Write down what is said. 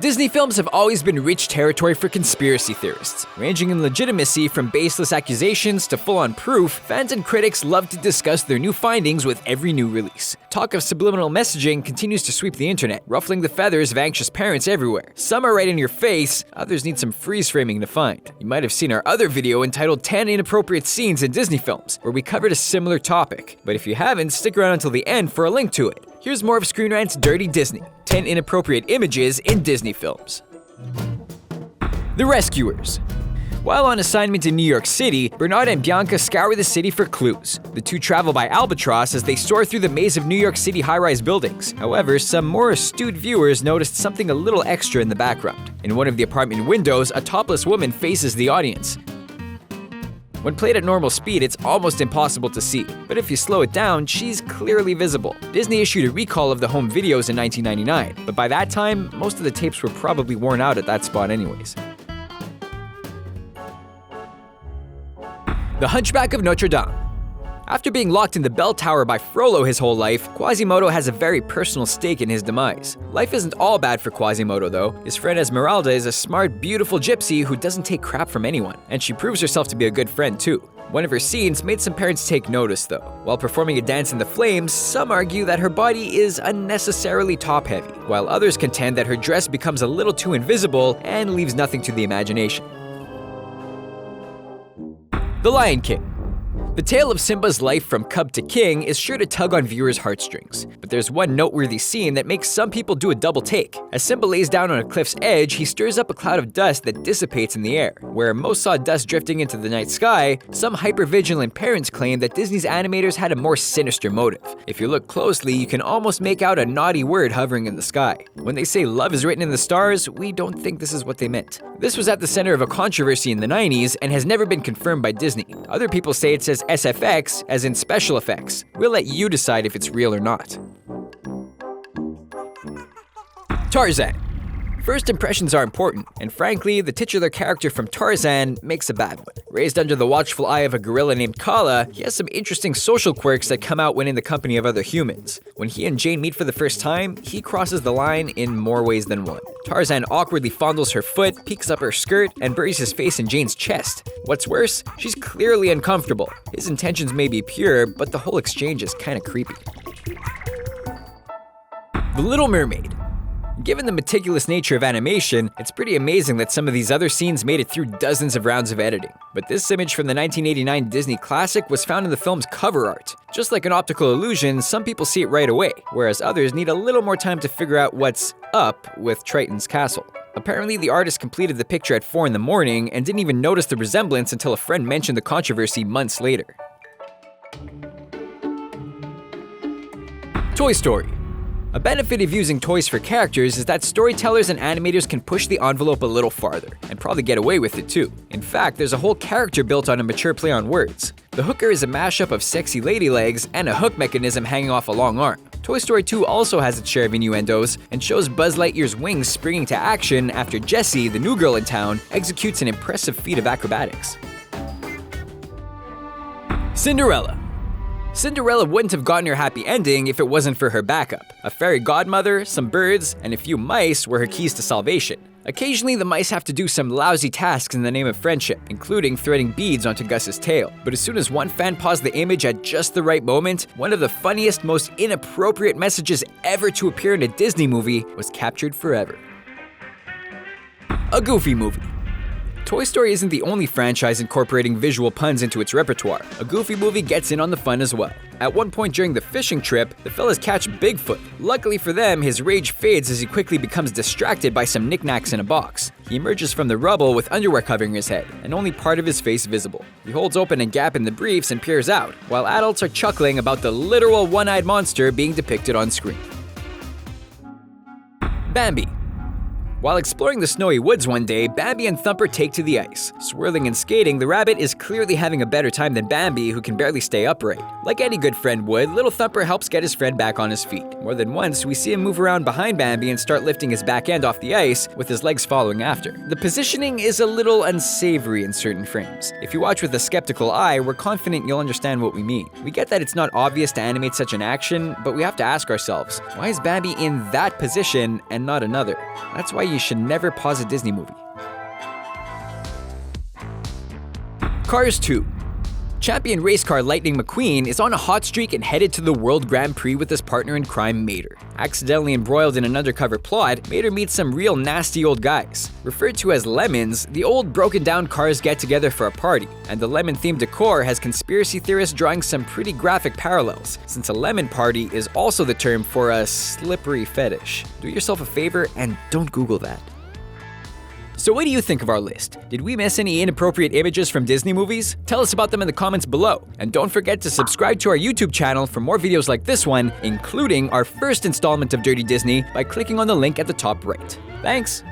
Disney films have always been rich territory for conspiracy theorists. Ranging in legitimacy from baseless accusations to full-on proof, fans and critics love to discuss their new findings with every new release. Talk of subliminal messaging continues to sweep the internet, ruffling the feathers of anxious parents everywhere. Some are right in your face, others need some freeze framing to find. You might have seen our other video entitled 10 Inappropriate Scenes in Disney Films, where we covered a similar topic. But if you haven't, stick around until the end for a link to it. Here's more of Screen Rant's Dirty Disney, 10 Inappropriate Images in Disney Films. The Rescuers. While on assignment in New York City, Bernard and Bianca scour the city for clues. The two travel by albatross as they soar through the maze of New York City high-rise buildings. However, some more astute viewers noticed something a little extra in the background. In one of the apartment windows, a topless woman faces the audience. When played at normal speed, it's almost impossible to see, but if you slow it down, she's clearly visible. Disney issued a recall of the home videos in 1999, but by that time, most of the tapes were probably worn out at that spot anyways. The Hunchback of Notre-Dame. After being locked in the bell tower by Frollo his whole life, Quasimodo has a very personal stake in his demise. Life isn't all bad for Quasimodo though. His friend Esmeralda is a smart, beautiful gypsy who doesn't take crap from anyone, and she proves herself to be a good friend too. One of her scenes made some parents take notice though. While performing a dance in the flames, some argue that her body is unnecessarily top-heavy, while others contend that her dress becomes a little too invisible and leaves nothing to the imagination. The Lion King. The tale of Simba's life from cub to king is sure to tug on viewers' heartstrings. But there's one noteworthy scene that makes some people do a double take. As Simba lays down on a cliff's edge, he stirs up a cloud of dust that dissipates in the air. Where most saw dust drifting into the night sky, some hyper-vigilant parents claim that Disney's animators had a more sinister motive. If you look closely, you can almost make out a naughty word hovering in the sky. When they say love is written in the stars, we don't think this is what they meant. This was at the center of a controversy in the 90s and has never been confirmed by Disney. Other people say it says SFX, as in special effects. We'll let you decide if it's real or not. Tarzan. First impressions are important, and frankly, the titular character from Tarzan makes a bad one. Raised under the watchful eye of a gorilla named Kala, he has some interesting social quirks that come out when in the company of other humans. When he and Jane meet for the first time, he crosses the line in more ways than one. Tarzan awkwardly fondles her foot, peeks up her skirt, and buries his face in Jane's chest. What's worse, she's clearly uncomfortable. His intentions may be pure, but the whole exchange is kinda creepy. The Little Mermaid. Given the meticulous nature of animation, it's pretty amazing that some of these other scenes made it through dozens of rounds of editing. But this image from the 1989 Disney classic was found in the film's cover art. Just like an optical illusion, some people see it right away, whereas others need a little more time to figure out what's up with Triton's castle. Apparently, the artist completed the picture at 4 in the morning and didn't even notice the resemblance until a friend mentioned the controversy months later. Toy Story. A benefit of using toys for characters is that storytellers and animators can push the envelope a little farther, and probably get away with it too. In fact, there's a whole character built on a mature play on words. The hooker is a mashup of sexy lady legs and a hook mechanism hanging off a long arm. Toy Story 2 also has its share of innuendos, and shows Buzz Lightyear's wings springing to action after Jessie, the new girl in town, executes an impressive feat of acrobatics. Cinderella. Cinderella wouldn't have gotten her happy ending if it wasn't for her backup. A fairy godmother, some birds, and a few mice were her keys to salvation. Occasionally, the mice have to do some lousy tasks in the name of friendship, including threading beads onto Gus's tail. But as soon as one fan paused the image at just the right moment, one of the funniest, most inappropriate messages ever to appear in a Disney movie was captured forever. A Goofy movie. Toy Story isn't the only franchise incorporating visual puns into its repertoire. A Goofy movie gets in on the fun as well. At one point during the fishing trip, the fellas catch Bigfoot. Luckily for them, his rage fades as he quickly becomes distracted by some knickknacks in a box. He emerges from the rubble with underwear covering his head, and only part of his face visible. He holds open a gap in the briefs and peers out, while adults are chuckling about the literal one-eyed monster being depicted on screen. Bambi. While exploring the snowy woods one day, Bambi and Thumper take to the ice. Swirling and skating, the rabbit is clearly having a better time than Bambi, who can barely stay upright. Like any good friend would, little Thumper helps get his friend back on his feet. More than once, we see him move around behind Bambi and start lifting his back end off the ice, with his legs following after. The positioning is a little unsavory in certain frames. If you watch with a skeptical eye, we're confident you'll understand what we mean. We get that it's not obvious to animate such an action, but we have to ask ourselves, why is Bambi in that position and not another? That's why you should never pause a Disney movie. Cars 2. Champion race car Lightning McQueen is on a hot streak and headed to the World Grand Prix with his partner in crime Mater. Accidentally embroiled in an undercover plot, Mater meets some real nasty old guys. Referred to as lemons, the old broken down cars get together for a party, and the lemon-themed decor has conspiracy theorists drawing some pretty graphic parallels, since a lemon party is also the term for a slippery fetish. Do yourself a favor and don't Google that. So what do you think of our list? Did we miss any inappropriate images from Disney movies? Tell us about them in the comments below. And don't forget to subscribe to our YouTube channel for more videos like this one, including our first installment of Dirty Disney, by clicking on the link at the top right. Thanks!